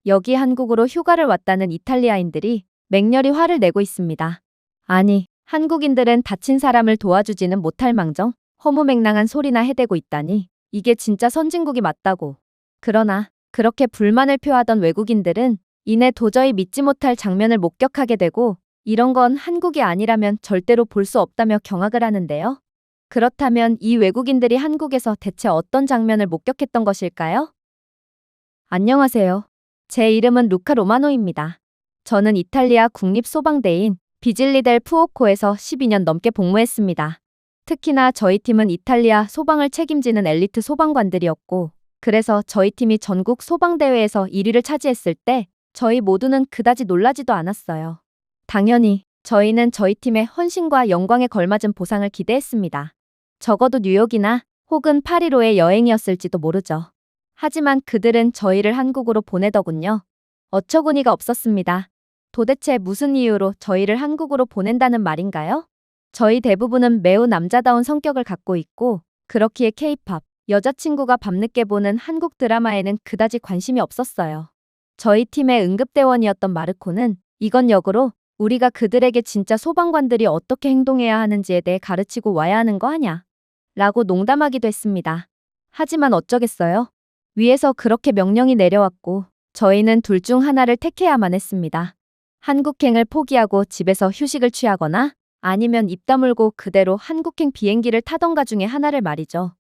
여기 한국으로 휴가를 왔다는 이탈리아인들이 맹렬히 화를 내고 있습니다. 아니, 한국인들은 다친 사람을 도와주지는 못할 망정 허무맹랑한 소리나 해대고 있다니 이게 진짜 선진국이 맞다고. 그러나 그렇게 불만을 표하던 외국인들은 이내 도저히 믿지 못할 장면을 목격하게 되고 이런 건 한국이 아니라면 절대로 볼 수 없다며 경악을 하는데요. 그렇다면 이 외국인들이 한국에서 대체 어떤 장면을 목격했던 것일까요? 안녕하세요. 제 이름은 루카 로마노입니다. 저는 이탈리아 국립소방대인 비질리 델 푸오코에서 12년 넘게 복무했습니다. 특히나 저희 팀은 이탈리아 소방을 책임지는 엘리트 소방관들이었고, 그래서 저희 팀이 전국 소방대회에서 1위를 차지했을 때 저희 모두는 그다지 놀라지도 않았어요. 당연히 저희는 저희 팀의 헌신과 영광에 걸맞은 보상을 기대했습니다. 적어도 뉴욕이나 혹은 파리로의 여행이었을지도 모르죠. 하지만 그들은 저희를 한국으로 보내더군요. 어처구니가 없었습니다. 도대체 무슨 이유로 저희를 한국으로 보낸다는 말인가요? 저희 대부분은 매우 남자다운 성격을 갖고 있고 그렇기에 K-팝, 여자친구가 밤늦게 보는 한국 드라마에는 그다지 관심이 없었어요. 저희 팀의 응급대원이었던 마르코는 이건 역으로 우리가 그들에게 진짜 소방관들이 어떻게 행동해야 하는지에 대해 가르치고 와야 하는 거 아냐? 라고 농담하기도 했습니다. 하지만 어쩌겠어요? 위에서 그렇게 명령이 내려왔고 저희는 둘 중 하나를 택해야만 했습니다. 한국행을 포기하고 집에서 휴식을 취하거나 아니면 입 다물고 그대로 한국행 비행기를 타던가 중에 하나를 말이죠.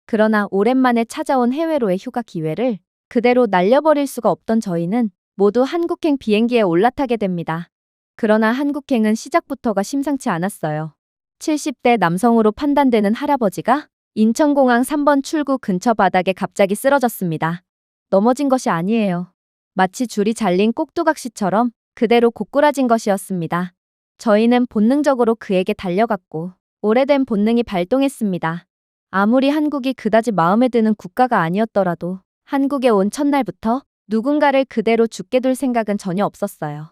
그러나 오랜만에 찾아온 해외로의 휴가 기회를 그대로 날려버릴 수가 없던 저희는 모두 한국행 비행기에 올라타게 됩니다. 그러나 한국행은 시작부터가 심상치 않았어요. 70대 남성으로 판단되는 할아버지가 인천공항 3번 출구 근처 바닥에 갑자기 쓰러졌습니다. 넘어진 것이 아니에요. 마치 줄이 잘린 꼭두각시처럼 그대로 고꾸라진 것이었습니다. 저희는 본능적으로 그에게 달려갔고 오래된 본능이 발동했습니다. 아무리 한국이 그다지 마음에 드는 국가가 아니었더라도 한국에 온 첫날부터 누군가를 그대로 죽게 둘 생각은 전혀 없었어요.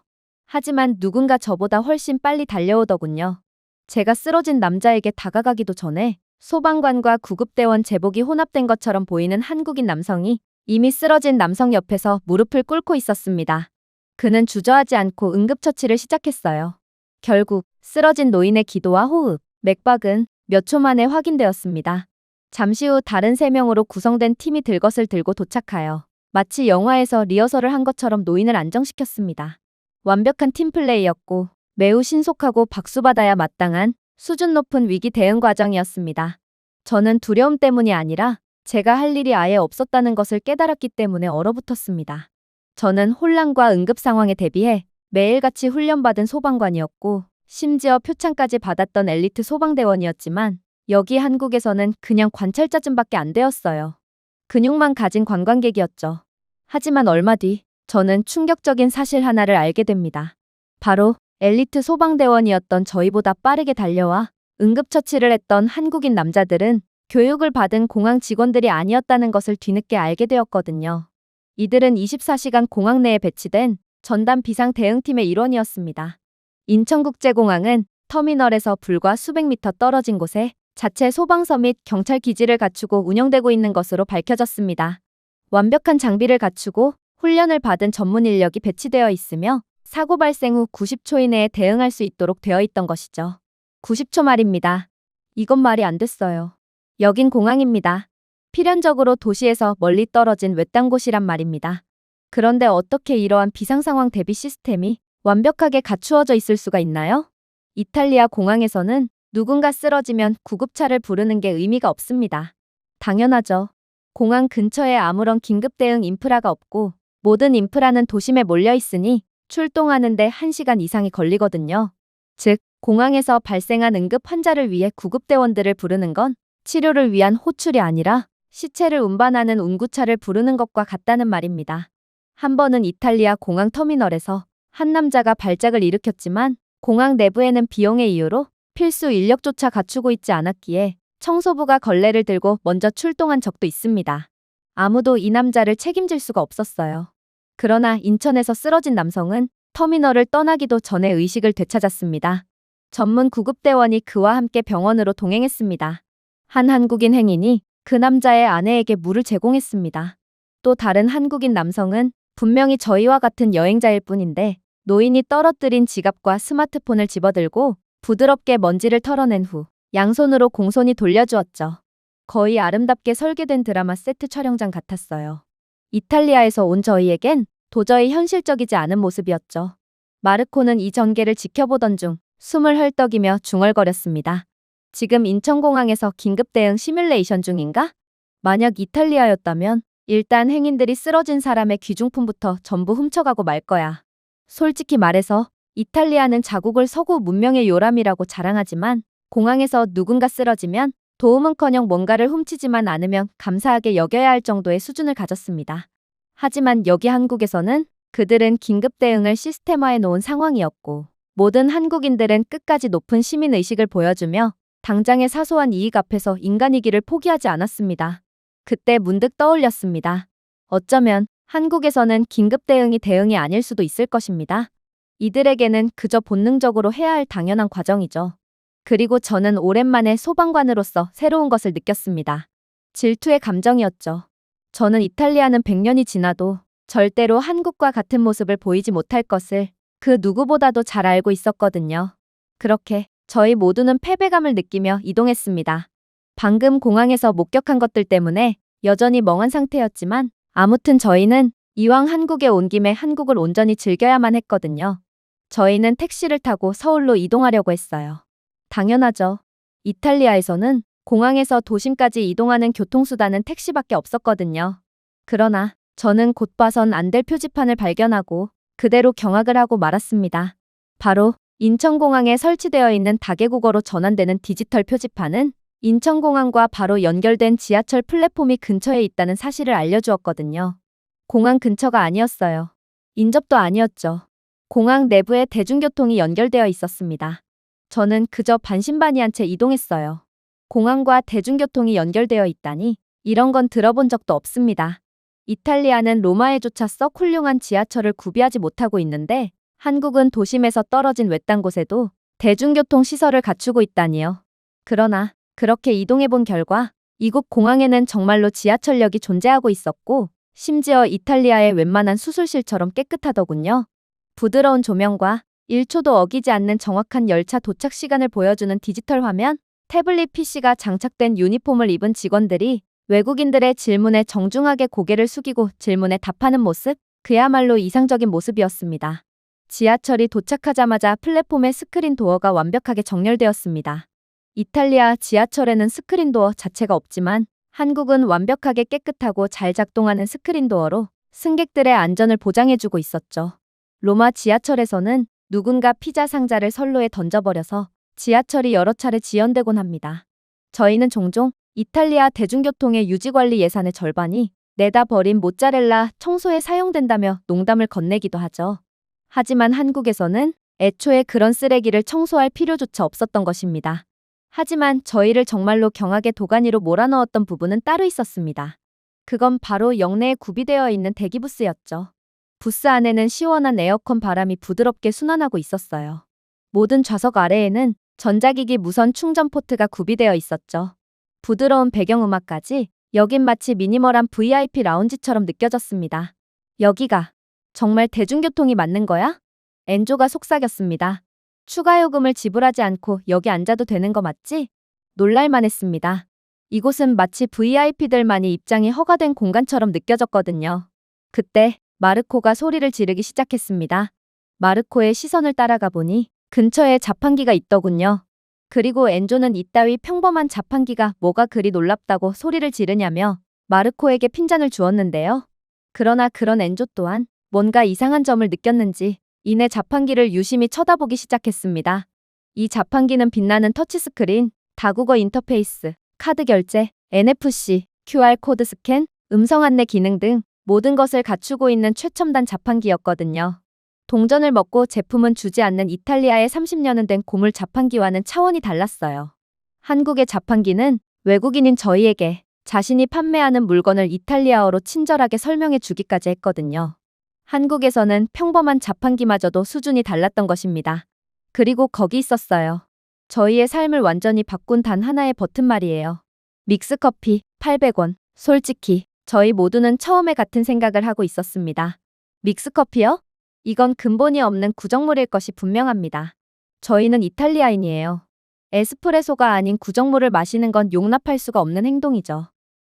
하지만 누군가 저보다 훨씬 빨리 달려오더군요. 제가 쓰러진 남자에게 다가가기도 전에 소방관과 구급대원 제복이 혼합된 것처럼 보이는 한국인 남성이 이미 쓰러진 남성 옆에서 무릎을 꿇고 있었습니다. 그는 주저하지 않고 응급처치를 시작했어요. 결국 쓰러진 노인의 기도와 호흡, 맥박은 몇 초 만에 확인되었습니다. 잠시 후 다른 3명으로 구성된 팀이 들것을 들고 도착하여 마치 영화에서 리허설을 한 것처럼 노인을 안정시켰습니다. 완벽한 팀플레이였고 매우 신속하고 박수받아야 마땅한 수준 높은 위기 대응 과정이었습니다. 저는 두려움 때문이 아니라 제가 할 일이 아예 없었다는 것을 깨달았기 때문에 얼어붙었습니다. 저는 혼란과 응급 상황에 대비해 매일같이 훈련받은 소방관이었고 심지어 표창까지 받았던 엘리트 소방대원이었지만 여기 한국에서는 그냥 관찰자쯤밖에 안 되었어요. 근육만 가진 관광객이었죠. 하지만 얼마 뒤 저는 충격적인 사실 하나를 알게 됩니다. 바로 엘리트 소방대원이었던 저희보다 빠르게 달려와 응급처치를 했던 한국인 남자들은 교육을 받은 공항 직원들이 아니었다는 것을 뒤늦게 알게 되었거든요. 이들은 24시간 공항 내에 배치된 전담 비상 대응팀의 일원이었습니다. 인천국제공항은 터미널에서 불과 수백 미터 떨어진 곳에 자체 소방서 및 경찰 기지를 갖추고 운영되고 있는 것으로 밝혀졌습니다. 완벽한 장비를 갖추고 훈련을 받은 전문 인력이 배치되어 있으며 사고 발생 후 90초 이내에 대응할 수 있도록 되어 있던 것이죠. 90초 말입니다. 이건 말이 안 됐어요. 여긴 공항입니다. 필연적으로 도시에서 멀리 떨어진 외딴 곳이란 말입니다. 그런데 어떻게 이러한 비상상황 대비 시스템이 완벽하게 갖추어져 있을 수가 있나요? 이탈리아 공항에서는 누군가 쓰러지면 구급차를 부르는 게 의미가 없습니다. 당연하죠. 공항 근처에 아무런 긴급 대응 인프라가 없고 모든 인프라는 도심에 몰려 있으니 출동하는데 1시간 이상이 걸리거든요. 즉, 공항에서 발생한 응급 환자를 위해 구급대원들을 부르는 건 치료를 위한 호출이 아니라 시체를 운반하는 운구차를 부르는 것과 같다는 말입니다. 한 번은 이탈리아 공항 터미널에서 한 남자가 발작을 일으켰지만 공항 내부에는 비용의 이유로 필수 인력조차 갖추고 있지 않았기에 청소부가 걸레를 들고 먼저 출동한 적도 있습니다. 아무도 이 남자를 책임질 수가 없었어요. 그러나 인천에서 쓰러진 남성은 터미널을 떠나기도 전에 의식을 되찾았습니다. 전문 구급대원이 그와 함께 병원으로 동행했습니다. 한 한국인 행인이 그 남자의 아내에게 물을 제공했습니다. 또 다른 한국인 남성은 분명히 저희와 같은 여행자일 뿐인데 노인이 떨어뜨린 지갑과 스마트폰을 집어들고 부드럽게 먼지를 털어낸 후 양손으로 공손히 돌려주었죠. 거의 아름답게 설계된 드라마 세트 촬영장 같았어요. 이탈리아에서 온 저희에겐 도저히 현실적이지 않은 모습이었죠. 마르코는 이 전개를 지켜보던 중 숨을 헐떡이며 중얼거렸습니다. 지금 인천공항에서 긴급 대응 시뮬레이션 중인가? 만약 이탈리아였다면 일단 행인들이 쓰러진 사람의 귀중품부터 전부 훔쳐가고 말 거야. 솔직히 말해서 이탈리아는 자국을 서구 문명의 요람이라고 자랑하지만 공항에서 누군가 쓰러지면 도움은커녕 뭔가를 훔치지만 않으면 감사하게 여겨야 할 정도의 수준을 가졌습니다. 하지만 여기 한국에서는 그들은 긴급 대응을 시스템화해 놓은 상황이었고 모든 한국인들은 끝까지 높은 시민의식을 보여주며 당장의 사소한 이익 앞에서 인간이기를 포기하지 않았습니다. 그때 문득 떠올렸습니다. 어쩌면 한국에서는 긴급 대응이 대응이 아닐 수도 있을 것입니다. 이들에게는 그저 본능적으로 해야 할 당연한 과정이죠. 그리고 저는 오랜만에 소방관으로서 새로운 것을 느꼈습니다. 질투의 감정이었죠. 저는 이탈리아는 100년이 지나도 절대로 한국과 같은 모습을 보이지 못할 것을 그 누구보다도 잘 알고 있었거든요. 그렇게 저희 모두는 패배감을 느끼며 이동했습니다. 방금 공항에서 목격한 것들 때문에 여전히 멍한 상태였지만 아무튼 저희는 이왕 한국에 온 김에 한국을 온전히 즐겨야만 했거든요. 저희는 택시를 타고 서울로 이동하려고 했어요. 당연하죠. 이탈리아에서는 공항에서 도심까지 이동하는 교통수단은 택시밖에 없었거든요. 그러나 저는 곧 봐선 안 될 표지판을 발견하고 그대로 경악을 하고 말았습니다. 바로 인천공항에 설치되어 있는 다개국어로 전환되는 디지털 표지판은 인천공항과 바로 연결된 지하철 플랫폼이 근처에 있다는 사실을 알려주었거든요. 공항 근처가 아니었어요. 인접도 아니었죠. 공항 내부에 대중교통이 연결되어 있었습니다. 저는 그저 반신반의한 채 이동했어요. 공항과 대중교통이 연결되어 있다니 이런 건 들어본 적도 없습니다. 이탈리아는 로마에조차 썩 훌륭한 지하철을 구비하지 못하고 있는데 한국은 도심에서 떨어진 외딴 곳에도 대중교통 시설을 갖추고 있다니요. 그러나 그렇게 이동해본 결과 이곳 공항에는 정말로 지하철역이 존재하고 있었고 심지어 이탈리아의 웬만한 수술실처럼 깨끗하더군요. 부드러운 조명과 1초도 어기지 않는 정확한 열차 도착 시간을 보여주는 디지털 화면, 태블릿 PC가 장착된 유니폼을 입은 직원들이 외국인들의 질문에 정중하게 고개를 숙이고 질문에 답하는 모습, 그야말로 이상적인 모습이었습니다. 지하철이 도착하자마자 플랫폼의 스크린 도어가 완벽하게 정렬되었습니다. 이탈리아 지하철에는 스크린 도어 자체가 없지만 한국은 완벽하게 깨끗하고 잘 작동하는 스크린 도어로 승객들의 안전을 보장해주고 있었죠. 로마 지하철에서는 누군가 피자 상자를 선로에 던져버려서 지하철이 여러 차례 지연되곤 합니다. 저희는 종종 이탈리아 대중교통의 유지관리 예산의 절반이 내다 버린 모짜렐라 청소에 사용된다며 농담을 건네기도 하죠. 하지만 한국에서는 애초에 그런 쓰레기를 청소할 필요조차 없었던 것입니다. 하지만 저희를 정말로 경악의 도가니로 몰아넣었던 부분은 따로 있었습니다. 그건 바로 역내에 구비되어 있는 대기부스였죠. 부스 안에는 시원한 에어컨 바람이 부드럽게 순환하고 있었어요. 모든 좌석 아래에는 전자기기 무선 충전 포트가 구비되어 있었죠. 부드러운 배경음악까지 여긴 마치 미니멀한 VIP 라운지처럼 느껴졌습니다. 여기가 정말 대중교통이 맞는 거야? 엔조가 속삭였습니다. 추가 요금을 지불하지 않고 여기 앉아도 되는 거 맞지? 놀랄만 했습니다. 이곳은 마치 VIP들만이 입장이 허가된 공간처럼 느껴졌거든요. 그때 마르코가 소리를 지르기 시작했습니다. 마르코의 시선을 따라가 보니 근처에 자판기가 있더군요. 그리고 엔조는 이따위 평범한 자판기가 뭐가 그리 놀랍다고 소리를 지르냐며 마르코에게 핀잔을 주었는데요. 그러나 그런 엔조 또한 뭔가 이상한 점을 느꼈는지 이내 자판기를 유심히 쳐다보기 시작했습니다. 이 자판기는 빛나는 터치스크린, 다국어 인터페이스, 카드 결제, NFC, QR코드 스캔, 음성 안내 기능 등 모든 것을 갖추고 있는 최첨단 자판기였거든요. 동전을 먹고 제품은 주지 않는 이탈리아의 30년은 된 고물 자판기와는 차원이 달랐어요. 한국의 자판기는 외국인인 저희에게 자신이 판매하는 물건을 이탈리아어로 친절하게 설명해 주기까지 했거든요. 한국에서는 평범한 자판기마저도 수준이 달랐던 것입니다. 그리고 거기 있었어요. 저희의 삶을 완전히 바꾼 단 하나의 버튼 말이에요. 믹스커피 800원. 솔직히 저희 모두는 처음에 같은 생각을 하고 있었습니다. 믹스커피요? 이건 근본이 없는 구정물일 것이 분명합니다. 저희는 이탈리아인이에요. 에스프레소가 아닌 구정물을 마시는 건 용납할 수가 없는 행동이죠.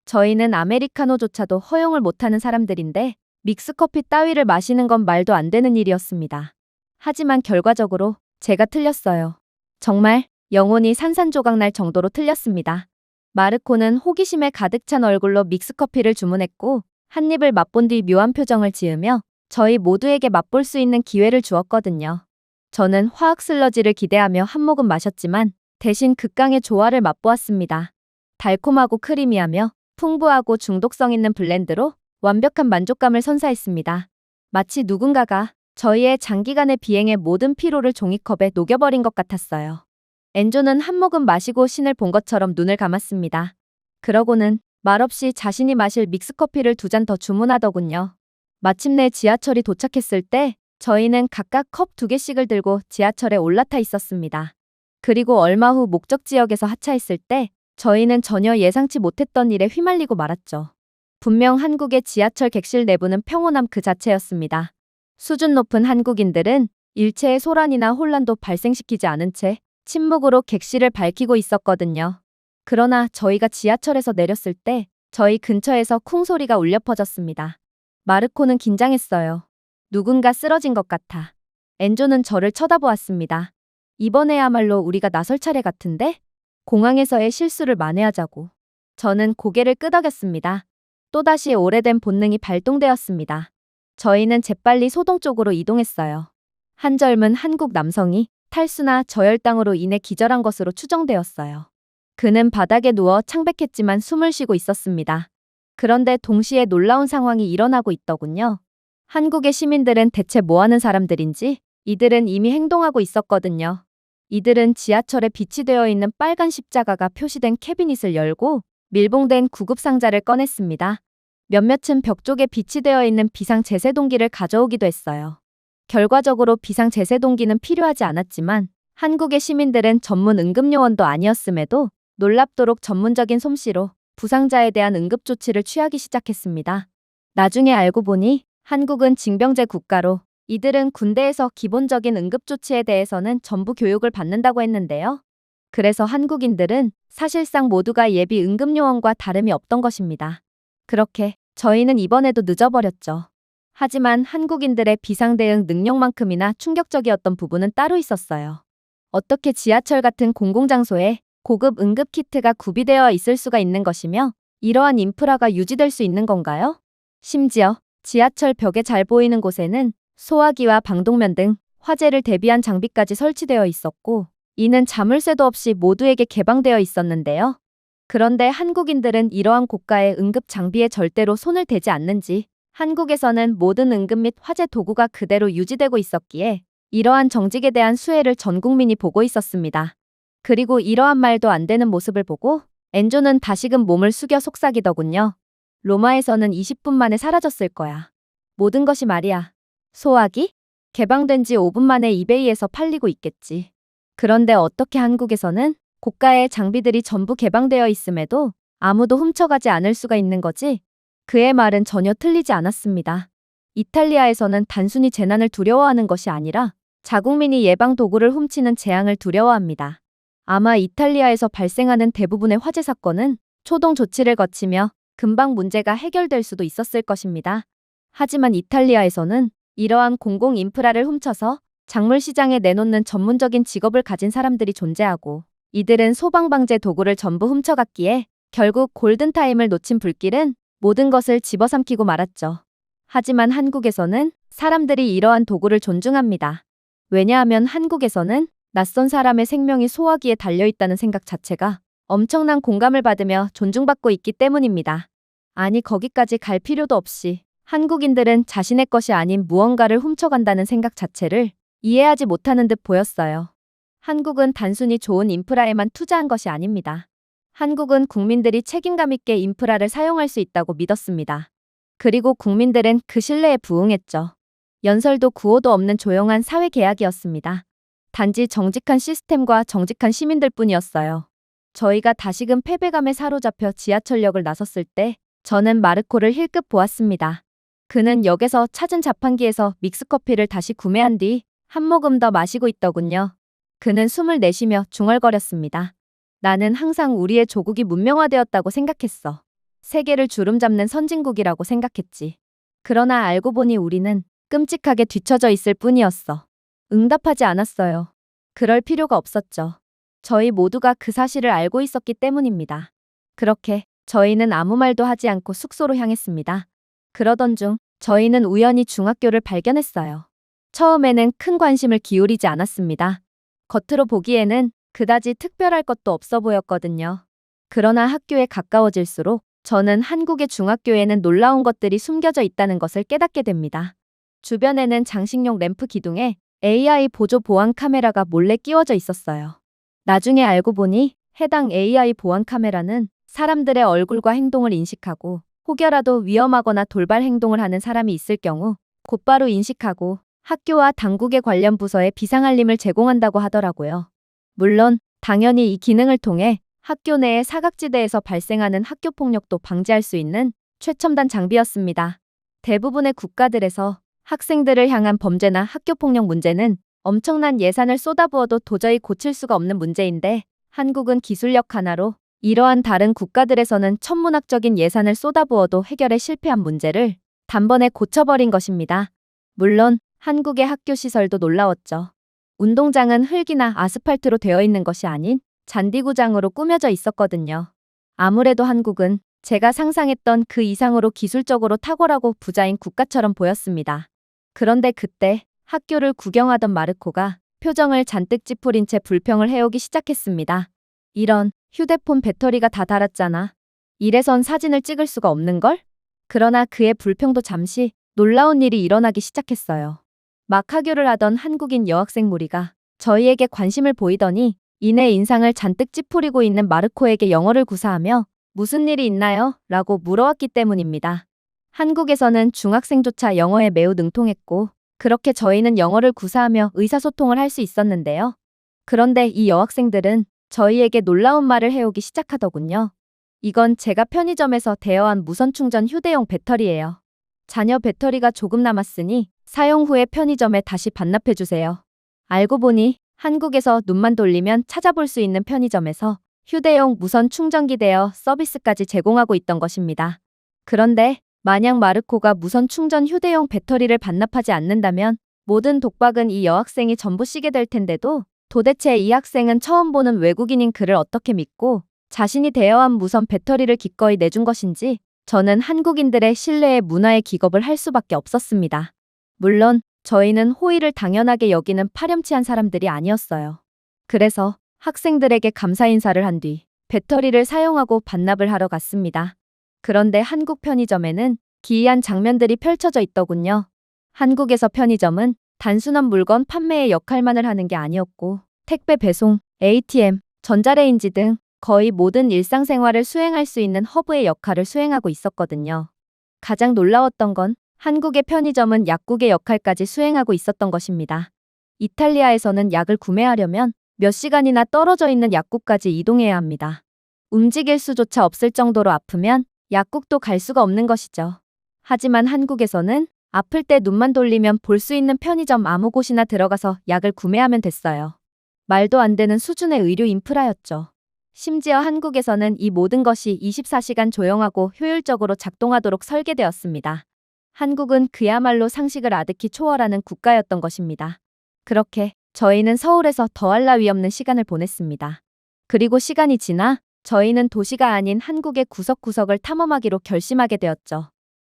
저희는 아메리카노조차도 허용을 못하는 사람들인데 믹스커피 따위를 마시는 건 말도 안 되는 일이었습니다. 하지만 결과적으로 제가 틀렸어요. 정말 영혼이 산산조각 날 정도로 틀렸습니다. 마르코는 호기심에 가득 찬 얼굴로 믹스커피를 주문했고 한 입을 맛본 뒤 묘한 표정을 지으며 저희 모두에게 맛볼 수 있는 기회를 주었거든요. 저는 화학 슬러지를 기대하며 한 모금 마셨지만 대신 극강의 조화를 맛보았습니다. 달콤하고 크리미하며 풍부하고 중독성 있는 블렌드로 완벽한 만족감을 선사했습니다. 마치 누군가가 저희의 장기간의 비행의 모든 피로를 종이컵에 녹여버린 것 같았어요. 엔조는 한 모금 마시고 신을 본 것처럼 눈을 감았습니다. 그러고는 말없이 자신이 마실 믹스커피를 2잔 더 주문하더군요. 마침내 지하철이 도착했을 때 저희는 각각 컵 2개씩을 들고 지하철에 올라타 있었습니다. 그리고 얼마 후 목적 지역에서 하차했을 때 저희는 전혀 예상치 못했던 일에 휘말리고 말았죠. 분명 한국의 지하철 객실 내부는 평온함 그 자체였습니다. 수준 높은 한국인들은 일체의 소란이나 혼란도 발생시키지 않은 채 침묵으로 객실을 밝히고 있었거든요. 그러나 저희가 지하철에서 내렸을 때 저희 근처에서 쿵 소리가 울려 퍼졌습니다. 마르코는 긴장했어요. 누군가 쓰러진 것 같아. 엔조는 저를 쳐다보았습니다. 이번에야말로 우리가 나설 차례 같은데? 공항에서의 실수를 만회하자고. 저는 고개를 끄덕였습니다. 또다시 오래된 본능이 발동되었습니다. 저희는 재빨리 소동 쪽으로 이동했어요. 한 젊은 한국 남성이 탈수나 저혈당으로 인해 기절한 것으로 추정되었어요. 그는 바닥에 누워 창백했지만 숨을 쉬고 있었습니다. 그런데 동시에 놀라운 상황이 일어나고 있더군요. 한국의 시민들은 대체 뭐 하는 사람들인지 이들은 이미 행동하고 있었거든요. 이들은 지하철에 비치되어 있는 빨간 십자가가 표시된 캐비닛을 열고 밀봉된 구급상자를 꺼냈습니다. 몇몇은 벽 쪽에 비치되어 있는 비상제세동기를 가져오기도 했어요. 결과적으로 비상제세동기는 필요하지 않았지만 한국의 시민들은 전문 응급요원도 아니었음에도 놀랍도록 전문적인 솜씨로 부상자에 대한 응급조치를 취하기 시작했습니다. 나중에 알고 보니 한국은 징병제 국가로 이들은 군대에서 기본적인 응급조치에 대해서는 전부 교육을 받는다고 했는데요. 그래서 한국인들은 사실상 모두가 예비 응급요원과 다름이 없던 것입니다. 그렇게 저희는 이번에도 늦어버렸죠. 하지만 한국인들의 비상대응 능력만큼이나 충격적이었던 부분은 따로 있었어요. 어떻게 지하철 같은 공공장소에 고급 응급키트가 구비되어 있을 수가 있는 것이며 이러한 인프라가 유지될 수 있는 건가요? 심지어 지하철 벽에 잘 보이는 곳에는 소화기와 방독면 등 화재를 대비한 장비까지 설치되어 있었고 이는 자물쇠도 없이 모두에게 개방되어 있었는데요. 그런데 한국인들은 이러한 고가의 응급 장비에 절대로 손을 대지 않는지 한국에서는 모든 응급 및 화재 도구가 그대로 유지되고 있었기에 이러한 정직에 대한 수혜를 전 국민이 보고 있었습니다. 그리고 이러한 말도 안 되는 모습을 보고 엔조는 다시금 몸을 숙여 속삭이더군요. 로마에서는 20분 만에 사라졌을 거야. 모든 것이 말이야. 소화기? 개방된 지 5분 만에 이베이에서 팔리고 있겠지. 그런데 어떻게 한국에서는 고가의 장비들이 전부 개방되어 있음에도 아무도 훔쳐가지 않을 수가 있는 거지? 그의 말은 전혀 틀리지 않았습니다. 이탈리아에서는 단순히 재난을 두려워하는 것이 아니라 자국민이 예방 도구를 훔치는 재앙을 두려워합니다. 아마 이탈리아에서 발생하는 대부분의 화재 사건은 초동 조치를 거치며 금방 문제가 해결될 수도 있었을 것입니다. 하지만 이탈리아에서는 이러한 공공 인프라를 훔쳐서 작물 시장에 내놓는 전문적인 직업을 가진 사람들이 존재하고 이들은 소방방제 도구를 전부 훔쳐갔기에 결국 골든타임을 놓친 불길은 모든 것을 집어삼키고 말았죠. 하지만 한국에서는 사람들이 이러한 도구를 존중합니다. 왜냐하면 한국에서는 낯선 사람의 생명이 소화기에 달려있다는 생각 자체가 엄청난 공감을 받으며 존중받고 있기 때문입니다. 아니 거기까지 갈 필요도 없이 한국인들은 자신의 것이 아닌 무언가를 훔쳐간다는 생각 자체를 이해하지 못하는 듯 보였어요. 한국은 단순히 좋은 인프라에만 투자한 것이 아닙니다. 한국은 국민들이 책임감 있게 인프라를 사용할 수 있다고 믿었습니다. 그리고 국민들은 그 신뢰에 부응했죠. 연설도 구호도 없는 조용한 사회계약이었습니다. 단지 정직한 시스템과 정직한 시민들뿐이었어요. 저희가 다시금 패배감에 사로잡혀 지하철역을 나섰을 때 저는 마르코를 힐끗 보았습니다. 그는 역에서 찾은 자판기에서 믹스커피를 다시 구매한 뒤 한 모금 더 마시고 있더군요. 그는 숨을 내쉬며 중얼거렸습니다. 나는 항상 우리의 조국이 문명화되었다고 생각했어. 세계를 주름잡는 선진국이라고 생각했지. 그러나 알고 보니 우리는 끔찍하게 뒤처져 있을 뿐이었어. 응답하지 않았어요. 그럴 필요가 없었죠. 저희 모두가 그 사실을 알고 있었기 때문입니다. 그렇게 저희는 아무 말도 하지 않고 숙소로 향했습니다. 그러던 중 저희는 우연히 중학교를 발견했어요. 처음에는 큰 관심을 기울이지 않았습니다. 겉으로 보기에는 그다지 특별할 것도 없어 보였거든요. 그러나 학교에 가까워질수록 저는 한국의 중학교에는 놀라운 것들이 숨겨져 있다는 것을 깨닫게 됩니다. 주변에는 장식용 램프 기둥에 AI 보조 보안 카메라가 몰래 끼워져 있었어요. 나중에 알고 보니 해당 AI 보안 카메라는 사람들의 얼굴과 행동을 인식하고 혹여라도 위험하거나 돌발 행동을 하는 사람이 있을 경우 곧바로 인식하고 학교와 당국의 관련 부서에 비상알림을 제공한다고 하더라고요. 물론 당연히 이 기능을 통해 학교 내의 사각지대에서 발생하는 학교폭력도 방지할 수 있는 최첨단 장비였습니다. 대부분의 국가들에서 학생들을 향한 범죄나 학교폭력 문제는 엄청난 예산을 쏟아부어도 도저히 고칠 수가 없는 문제인데 한국은 기술력 하나로 이러한 다른 국가들에서는 천문학적인 예산을 쏟아부어도 해결에 실패한 문제를 단번에 고쳐버린 것입니다. 물론 한국의 학교 시설도 놀라웠죠. 운동장은 흙이나 아스팔트로 되어 있는 것이 아닌 잔디구장으로 꾸며져 있었거든요. 아무래도 한국은 제가 상상했던 그 이상으로 기술적으로 탁월하고 부자인 국가처럼 보였습니다. 그런데 그때 학교를 구경하던 마르코가 표정을 잔뜩 찌푸린 채 불평을 해오기 시작했습니다. 이런, 휴대폰 배터리가 다 닳았잖아. 이래선 사진을 찍을 수가 없는걸? 그러나 그의 불평도 잠시 놀라운 일이 일어나기 시작했어요. 막 하교를 하던 한국인 여학생 무리가 저희에게 관심을 보이더니 이내 인상을 잔뜩 찌푸리고 있는 마르코에게 영어를 구사하며 무슨 일이 있나요? 라고 물어왔기 때문입니다. 한국에서는 중학생조차 영어에 매우 능통했고 그렇게 저희는 영어를 구사하며 의사소통을 할 수 있었는데요. 그런데 이 여학생들은 저희에게 놀라운 말을 해오기 시작하더군요. 이건 제가 편의점에서 대여한 무선 충전 휴대용 배터리예요. 자녀 배터리가 조금 남았으니 사용 후에 편의점에 다시 반납해주세요. 알고 보니 한국에서 눈만 돌리면 찾아볼 수 있는 편의점에서 휴대용 무선 충전기 대여 서비스까지 제공하고 있던 것입니다. 그런데 만약 마르코가 무선 충전 휴대용 배터리를 반납하지 않는다면 모든 독박은 이 여학생이 전부 쓰게 될 텐데도 도대체 이 학생은 처음 보는 외국인인 그를 어떻게 믿고 자신이 대여한 무선 배터리를 기꺼이 내준 것인지 저는 한국인들의 신뢰에 문화의 기겁을 할 수밖에 없었습니다. 물론 저희는 호의를 당연하게 여기는 파렴치한 사람들이 아니었어요. 그래서 학생들에게 감사 인사를 한 뒤 배터리를 사용하고 반납을 하러 갔습니다. 그런데 한국 편의점에는 기이한 장면들이 펼쳐져 있더군요. 한국에서 편의점은 단순한 물건 판매의 역할만을 하는 게 아니었고 택배 배송, ATM, 전자레인지 등 거의 모든 일상생활을 수행할 수 있는 허브의 역할을 수행하고 있었거든요. 가장 놀라웠던 건 한국의 편의점은 약국의 역할까지 수행하고 있었던 것입니다. 이탈리아에서는 약을 구매하려면 몇 시간이나 떨어져 있는 약국까지 이동해야 합니다. 움직일 수조차 없을 정도로 아프면 약국도 갈 수가 없는 것이죠. 하지만 한국에서는 아플 때 눈만 돌리면 볼 수 있는 편의점 아무 곳이나 들어가서 약을 구매하면 됐어요. 말도 안 되는 수준의 의료 인프라였죠. 심지어 한국에서는 이 모든 것이 24시간 조용하고 효율적으로 작동하도록 설계되었습니다. 한국은 그야말로 상식을 아득히 초월하는 국가였던 것입니다. 그렇게 저희는 서울에서 더할 나위 없는 시간을 보냈습니다. 그리고 시간이 지나 저희는 도시가 아닌 한국의 구석구석을 탐험하기로 결심하게 되었죠.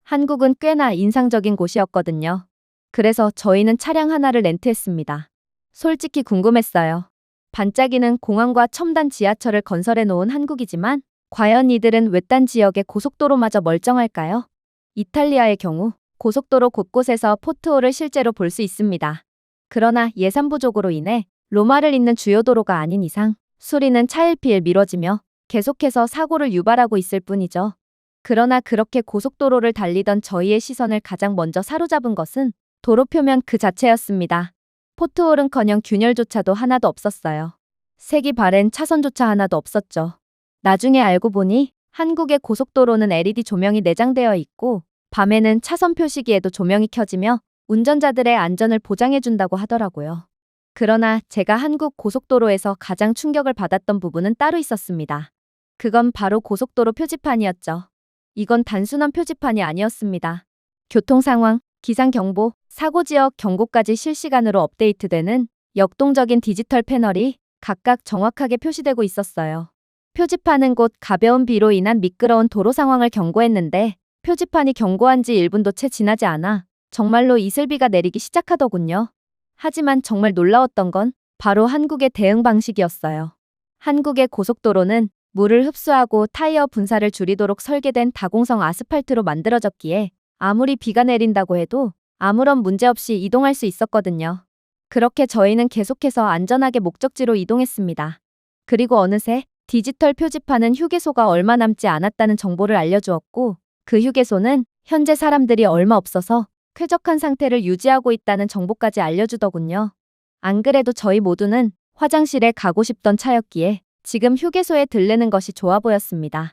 한국은 꽤나 인상적인 곳이었거든요. 그래서 저희는 차량 하나를 렌트했습니다. 솔직히 궁금했어요. 반짝이는 공항과 첨단 지하철을 건설해 놓은 한국이지만 과연 이들은 외딴 지역의 고속도로마저 멀쩡할까요? 이탈리아의 경우 고속도로 곳곳에서 포트홀을 실제로 볼 수 있습니다. 그러나 예산 부족으로 인해 로마를 잇는 주요 도로가 아닌 이상 수리는 차일피일 미뤄지며 계속해서 사고를 유발하고 있을 뿐이죠. 그러나 그렇게 고속도로를 달리던 저희의 시선을 가장 먼저 사로잡은 것은 도로 표면 그 자체였습니다. 포트홀은커녕 균열조차도 하나도 없었어요. 색이 바랜 차선조차 하나도 없었죠. 나중에 알고 보니 한국의 고속도로는 LED 조명이 내장되어 있고 밤에는 차선 표시기에도 조명이 켜지며 운전자들의 안전을 보장해준다고 하더라고요. 그러나 제가 한국 고속도로에서 가장 충격을 받았던 부분은 따로 있었습니다. 그건 바로 고속도로 표지판이었죠. 이건 단순한 표지판이 아니었습니다. 교통 상황, 기상 경보, 사고 지역 경고까지 실시간으로 업데이트되는 역동적인 디지털 패널이 각각 정확하게 표시되고 있었어요. 표지판은 곧 가벼운 비로 인한 미끄러운 도로 상황을 경고했는데 표지판이 경고한 지 1분도 채 지나지 않아 정말로 이슬비가 내리기 시작하더군요. 하지만 정말 놀라웠던 건 바로 한국의 대응 방식이었어요. 한국의 고속도로는 물을 흡수하고 타이어 분사를 줄이도록 설계된 다공성 아스팔트로 만들어졌기에 아무리 비가 내린다고 해도 아무런 문제 없이 이동할 수 있었거든요. 그렇게 저희는 계속해서 안전하게 목적지로 이동했습니다. 그리고 어느새 디지털 표지판은 휴게소가 얼마 남지 않았다는 정보를 알려주었고 그 휴게소는 현재 사람들이 얼마 없어서 쾌적한 상태를 유지하고 있다는 정보까지 알려주더군요. 안 그래도 저희 모두는 화장실에 가고 싶던 차였기에 지금 휴게소에 들르는 것이 좋아 보였습니다.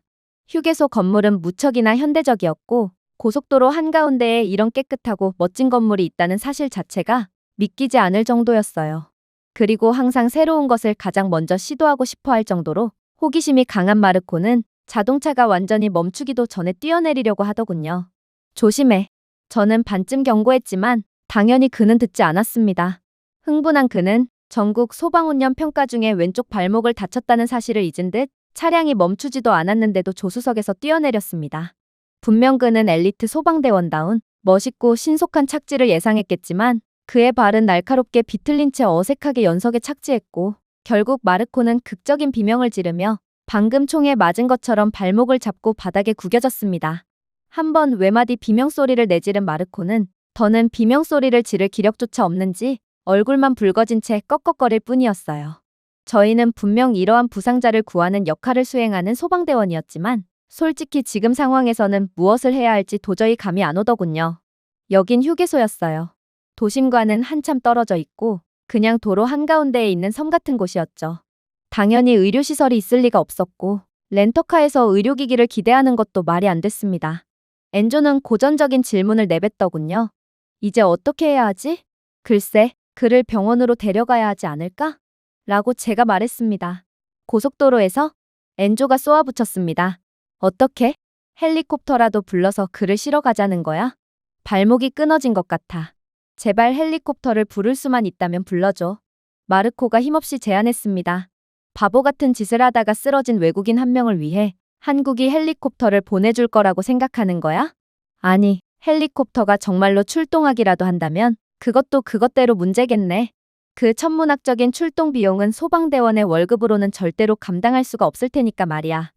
휴게소 건물은 무척이나 현대적이었고 고속도로 한가운데에 이런 깨끗하고 멋진 건물이 있다는 사실 자체가 믿기지 않을 정도였어요. 그리고 항상 새로운 것을 가장 먼저 시도하고 싶어 할 정도로 호기심이 강한 마르코는 자동차가 완전히 멈추기도 전에 뛰어내리려고 하더군요. 조심해. 저는 반쯤 경고했지만 당연히 그는 듣지 않았습니다. 흥분한 그는 전국 소방운영 평가 중에 왼쪽 발목을 다쳤다는 사실을 잊은 듯 차량이 멈추지도 않았는데도 조수석에서 뛰어내렸습니다. 분명 그는 엘리트 소방대원다운 멋있고 신속한 착지를 예상했겠지만 그의 발은 날카롭게 비틀린 채 어색하게 연석에 착지했고 결국 마르코는 극적인 비명을 지르며 방금 총에 맞은 것처럼 발목을 잡고 바닥에 구겨졌습니다. 한 번 외마디 비명소리를 내지른 마르코는 더는 비명소리를 지를 기력조차 없는지 얼굴만 붉어진 채 꺽꺽거릴 뿐이었어요. 저희는 분명 이러한 부상자를 구하는 역할을 수행하는 소방대원이었지만 솔직히 지금 상황에서는 무엇을 해야 할지 도저히 감이 안 오더군요. 여긴 휴게소였어요. 도심과는 한참 떨어져 있고 그냥 도로 한가운데에 있는 섬 같은 곳이었죠. 당연히 의료시설이 있을 리가 없었고 렌터카에서 의료기기를 기대하는 것도 말이 안 됐습니다. 엔조는 고전적인 질문을 내뱉더군요. 이제 어떻게 해야 하지? 글쎄, 그를 병원으로 데려가야 하지 않을까? 라고 제가 말했습니다. 고속도로에서? 엔조가 쏘아붙였습니다. 어떻게? 헬리콥터라도 불러서 그를 실어 가자는 거야? 발목이 끊어진 것 같아. 제발 헬리콥터를 부를 수만 있다면 불러줘. 마르코가 힘없이 제안했습니다. 바보 같은 짓을 하다가 쓰러진 외국인 한 명을 위해 한국이 헬리콥터를 보내줄 거라고 생각하는 거야? 아니, 헬리콥터가 정말로 출동하기라도 한다면 그것도 그것대로 문제겠네. 그 천문학적인 출동 비용은 소방대원의 월급으로는 절대로 감당할 수가 없을 테니까 말이야.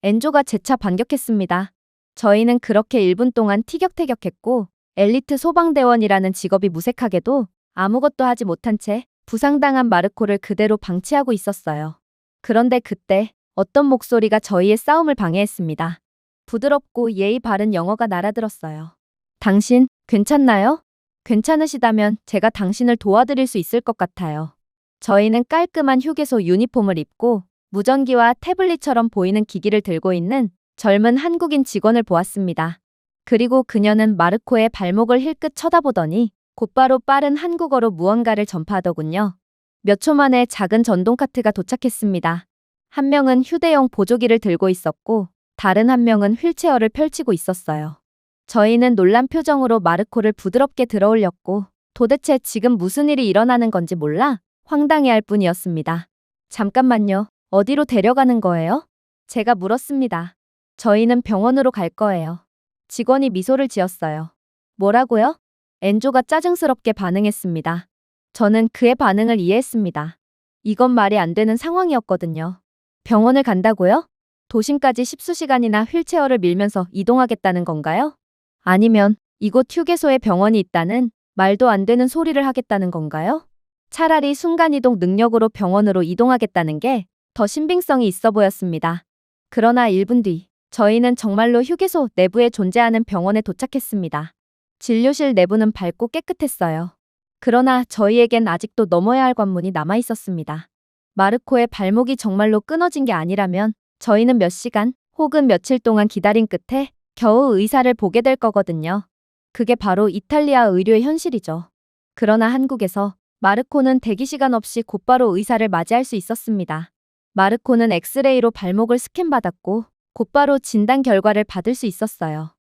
엔조가 재차 반격했습니다. 저희는 그렇게 1분 동안 티격태격했고 엘리트 소방대원이라는 직업이 무색하게도 아무것도 하지 못한 채 부상당한 마르코를 그대로 방치하고 있었어요. 그런데 그때 어떤 목소리가 저희의 싸움을 방해했습니다. 부드럽고 예의 바른 영어가 날아들었어요. 당신, 괜찮나요? 괜찮으시다면 제가 당신을 도와드릴 수 있을 것 같아요. 저희는 깔끔한 휴게소 유니폼을 입고 무전기와 태블릿처럼 보이는 기기를 들고 있는 젊은 한국인 직원을 보았습니다. 그리고 그녀는 마르코의 발목을 힐끗 쳐다보더니 곧바로 빠른 한국어로 무언가를 전파하더군요. 몇 초 만에 작은 전동카트가 도착했습니다. 한 명은 휴대용 보조기를 들고 있었고 다른 한 명은 휠체어를 펼치고 있었어요. 저희는 놀란 표정으로 마르코를 부드럽게 들어올렸고 도대체 지금 무슨 일이 일어나는 건지 몰라 황당해할 뿐이었습니다. 잠깐만요. 어디로 데려가는 거예요? 제가 물었습니다. 저희는 병원으로 갈 거예요. 직원이 미소를 지었어요. 뭐라고요? 엔조가 짜증스럽게 반응했습니다. 저는 그의 반응을 이해했습니다. 이건 말이 안 되는 상황이었거든요. 병원을 간다고요? 도심까지 10수시간이나 휠체어를 밀면서 이동하겠다는 건가요? 아니면 이곳 휴게소에 병원이 있다는 말도 안 되는 소리를 하겠다는 건가요? 차라리 순간이동 능력으로 병원으로 이동하겠다는 게 더 신빙성이 있어 보였습니다. 그러나 1분 뒤 저희는 정말로 휴게소 내부에 존재하는 병원에 도착했습니다. 진료실 내부는 밝고 깨끗했어요. 그러나 저희에겐 아직도 넘어야 할 관문이 남아 있었습니다. 마르코의 발목이 정말로 끊어진 게 아니라면 저희는 몇 시간 혹은 며칠 동안 기다린 끝에 겨우 의사를 보게 될 거거든요. 그게 바로 이탈리아 의료의 현실이죠. 그러나 한국에서 마르코는 대기 시간 없이 곧바로 의사를 맞이할 수 있었습니다. 마르코는 엑스레이로 발목을 스캔받았고 곧바로 진단 결과를 받을 수 있었어요.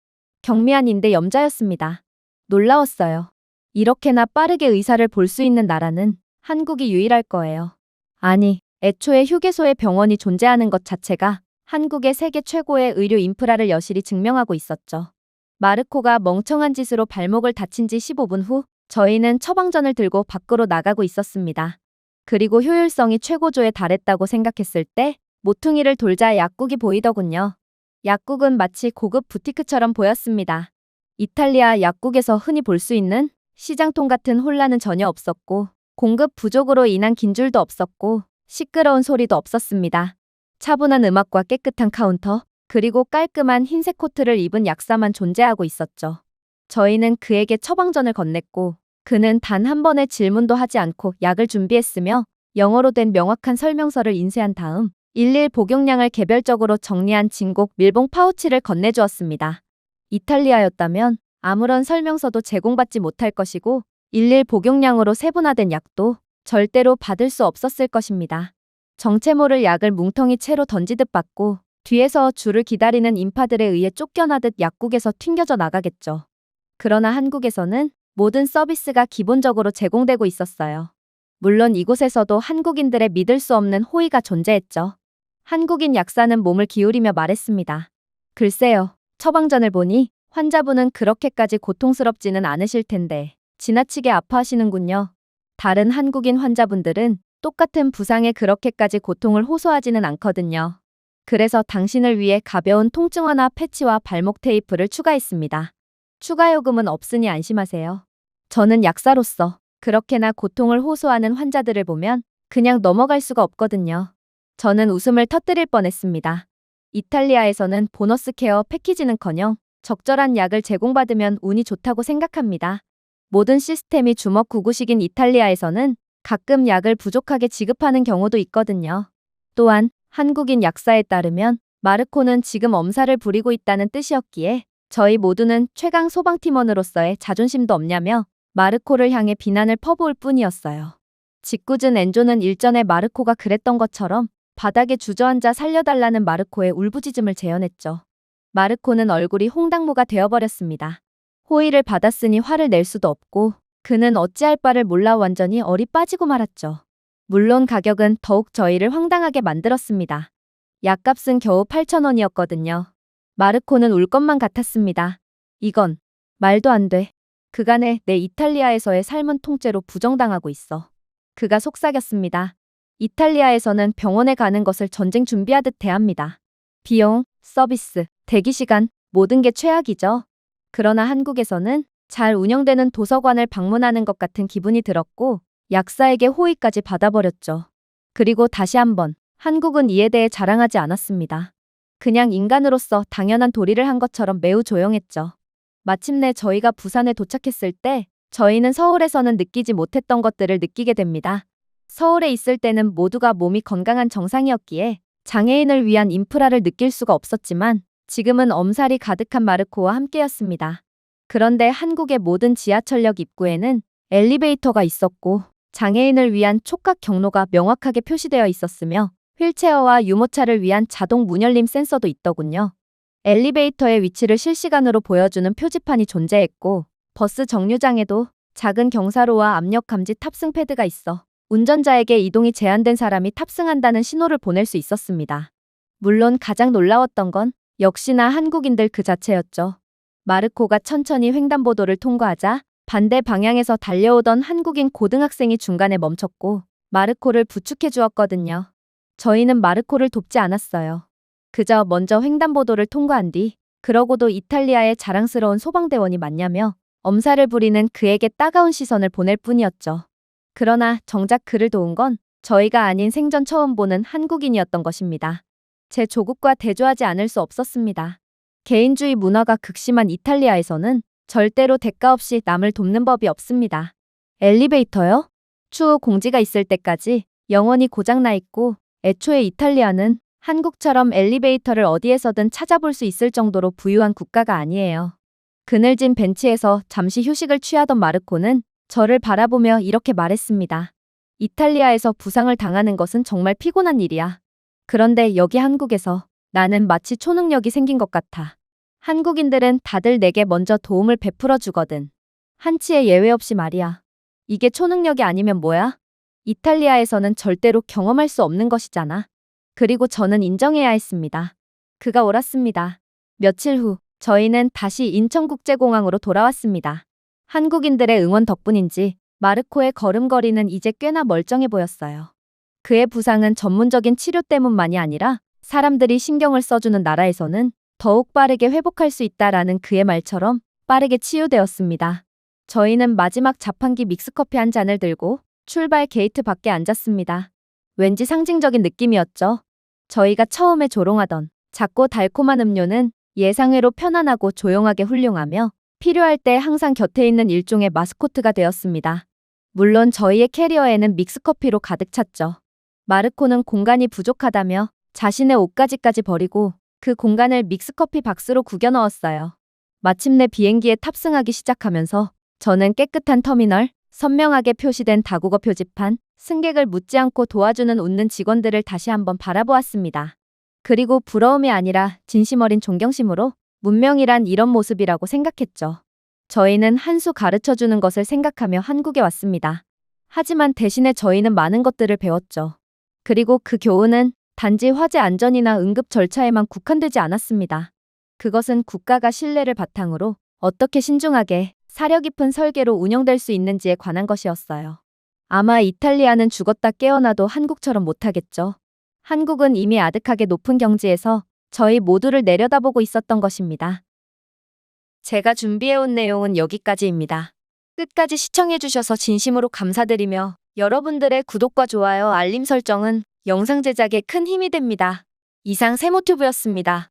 경미한 인대 염좌였습니다. 놀라웠어요. 이렇게나 빠르게 의사를 볼 수 있는 나라는 한국이 유일할 거예요. 아니, 애초에 휴게소에 병원이 존재하는 것 자체가 한국의 세계 최고의 의료 인프라를 여실히 증명하고 있었죠. 마르코가 멍청한 짓으로 발목을 다친 지 15분 후 저희는 처방전을 들고 밖으로 나가고 있었습니다. 그리고 효율성이 최고조에 달했다고 생각했을 때 모퉁이를 돌자 약국이 보이더군요. 약국은 마치 고급 부티크처럼 보였습니다. 이탈리아 약국에서 흔히 볼 수 있는 시장통 같은 혼란은 전혀 없었고 공급 부족으로 인한 긴줄도 없었고 시끄러운 소리도 없었습니다. 차분한 음악과 깨끗한 카운터, 그리고 깔끔한 흰색 코트를 입은 약사만 존재하고 있었죠. 저희는 그에게 처방전을 건넸고 그는 단 한 번의 질문도 하지 않고 약을 준비했으며 영어로 된 명확한 설명서를 인쇄한 다음 일일 복용량을 개별적으로 정리한 진곡 밀봉 파우치를 건네주었습니다. 이탈리아였다면 아무런 설명서도 제공받지 못할 것이고 일일 복용량으로 세분화된 약도 절대로 받을 수 없었을 것입니다. 정체 모를 약을 뭉텅이 채로 던지듯 받고 뒤에서 줄을 기다리는 인파들에 의해 쫓겨나듯 약국에서 튕겨져 나가겠죠. 그러나 한국에서는 모든 서비스가 기본적으로 제공되고 있었어요. 물론 이곳에서도 한국인들의 믿을 수 없는 호의가 존재했죠. 한국인 약사는 몸을 기울이며 말했습니다. 글쎄요, 처방전을 보니 환자분은 그렇게까지 고통스럽지는 않으실 텐데 지나치게 아파하시는군요. 다른 한국인 환자분들은 똑같은 부상에 그렇게까지 고통을 호소하지는 않거든요. 그래서 당신을 위해 가벼운 통증화나 패치와 발목 테이프를 추가했습니다. 추가 요금은 없으니 안심하세요. 저는 약사로서 그렇게나 고통을 호소하는 환자들을 보면 그냥 넘어갈 수가 없거든요. 저는 웃음을 터뜨릴 뻔했습니다. 이탈리아에서는 보너스 케어 패키지는커녕 적절한 약을 제공받으면 운이 좋다고 생각합니다. 모든 시스템이 주먹구구식인 이탈리아에서는 가끔 약을 부족하게 지급하는 경우도 있거든요. 또한 한국인 약사에 따르면 마르코는 지금 엄살을 부리고 있다는 뜻이었기에 저희 모두는 최강 소방팀원으로서의 자존심도 없냐며 마르코를 향해 비난을 퍼부을 뿐이었어요. 짓궂은 엔조는 일전에 마르코가 그랬던 것처럼 바닥에 주저앉아 살려달라는 마르코의 울부짖음을 재현했죠. 마르코는 얼굴이 홍당무가 되어버렸습니다. 호의를 받았으니 화를 낼 수도 없고 그는 어찌할 바를 몰라 완전히 얼이 빠지고 말았죠. 물론 가격은 더욱 저희를 황당하게 만들었습니다. 약값은 겨우 8,000원이었거든요. 마르코는 울 것만 같았습니다. 이건 말도 안 돼. 그간의 내 이탈리아에서의 삶은 통째로 부정당하고 있어. 그가 속삭였습니다. 이탈리아에서는 병원에 가는 것을 전쟁 준비하듯 대합니다. 비용, 서비스, 대기시간, 모든 게 최악이죠. 그러나 한국에서는 잘 운영되는 도서관을 방문하는 것 같은 기분이 들었고 약사에게 호의까지 받아버렸죠. 그리고 다시 한번 한국은 이에 대해 자랑하지 않았습니다. 그냥 인간으로서 당연한 도리를 한 것처럼 매우 조용했죠. 마침내 저희가 부산에 도착했을 때 저희는 서울에서는 느끼지 못했던 것들을 느끼게 됩니다. 서울에 있을 때는 모두가 몸이 건강한 정상이었기에 장애인을 위한 인프라를 느낄 수가 없었지만 지금은 엄살이 가득한 마르코와 함께였습니다. 그런데 한국의 모든 지하철역 입구에는 엘리베이터가 있었고 장애인을 위한 촉각 경로가 명확하게 표시되어 있었으며 휠체어와 유모차를 위한 자동 문열림 센서도 있더군요. 엘리베이터의 위치를 실시간으로 보여주는 표지판이 존재했고 버스 정류장에도 작은 경사로와 압력 감지 탑승 패드가 있어 운전자에게 이동이 제한된 사람이 탑승한다는 신호를 보낼 수 있었습니다. 물론 가장 놀라웠던 건 역시나 한국인들 그 자체였죠. 마르코가 천천히 횡단보도를 통과하자 반대 방향에서 달려오던 한국인 고등학생이 중간에 멈췄고 마르코를 부축해 주었거든요. 저희는 마르코를 돕지 않았어요. 그저 먼저 횡단보도를 통과한 뒤 그러고도 이탈리아의 자랑스러운 소방대원이 맞냐며 엄살을 부리는 그에게 따가운 시선을 보낼 뿐이었죠. 그러나 정작 그를 도운 건 저희가 아닌 생전 처음 보는 한국인이었던 것입니다. 제 조국과 대조하지 않을 수 없었습니다. 개인주의 문화가 극심한 이탈리아에서는 절대로 대가 없이 남을 돕는 법이 없습니다. 엘리베이터요? 추후 공지가 있을 때까지 영원히 고장나 있고 애초에 이탈리아는 한국처럼 엘리베이터를 어디에서든 찾아볼 수 있을 정도로 부유한 국가가 아니에요. 그늘진 벤치에서 잠시 휴식을 취하던 마르코는 저를 바라보며 이렇게 말했습니다. 이탈리아에서 부상을 당하는 것은 정말 피곤한 일이야. 그런데 여기 한국에서 나는 마치 초능력이 생긴 것 같아. 한국인들은 다들 내게 먼저 도움을 베풀어 주거든. 한치의 예외 없이 말이야. 이게 초능력이 아니면 뭐야? 이탈리아에서는 절대로 경험할 수 없는 것이잖아. 그리고 저는 인정해야 했습니다. 그가 옳았습니다. 며칠 후 저희는 다시 인천국제공항으로 돌아왔습니다. 한국인들의 응원 덕분인지 마르코의 걸음걸이는 이제 꽤나 멀쩡해 보였어요. 그의 부상은 전문적인 치료 때문만이 아니라 사람들이 신경을 써주는 나라에서는 더욱 빠르게 회복할 수 있다라는 그의 말처럼 빠르게 치유되었습니다. 저희는 마지막 자판기 믹스커피 한 잔을 들고 출발 게이트 밖에 앉았습니다. 왠지 상징적인 느낌이었죠. 저희가 처음에 조롱하던 작고 달콤한 음료는 예상외로 편안하고 조용하게 훌륭하며 필요할 때 항상 곁에 있는 일종의 마스코트가 되었습니다. 물론 저희의 캐리어에는 믹스커피로 가득 찼죠. 마르코는 공간이 부족하다며 자신의 옷가지까지 버리고 그 공간을 믹스커피 박스로 구겨 넣었어요. 마침내 비행기에 탑승하기 시작하면서 저는 깨끗한 터미널, 선명하게 표시된 다국어 표지판, 승객을 묻지 않고 도와주는 웃는 직원들을 다시 한번 바라보았습니다. 그리고 부러움이 아니라 진심 어린 존경심으로 문명이란 이런 모습이라고 생각했죠. 저희는 한 수 가르쳐주는 것을 생각하며 한국에 왔습니다. 하지만 대신에 저희는 많은 것들을 배웠죠. 그리고 그 교훈은 단지 화재 안전이나 응급 절차에만 국한되지 않았습니다. 그것은 국가가 신뢰를 바탕으로 어떻게 신중하게 사려 깊은 설계로 운영될 수 있는지에 관한 것이었어요. 아마 이탈리아는 죽었다 깨어나도 한국처럼 못하겠죠. 한국은 이미 아득하게 높은 경지에서 저희 모두를 내려다보고 있었던 것입니다. 제가 준비해온 내용은 여기까지입니다. 끝까지 시청해주셔서 진심으로 감사드리며 여러분들의 구독과 좋아요, 알림 설정은 영상 제작에 큰 힘이 됩니다. 이상 세모튜브였습니다.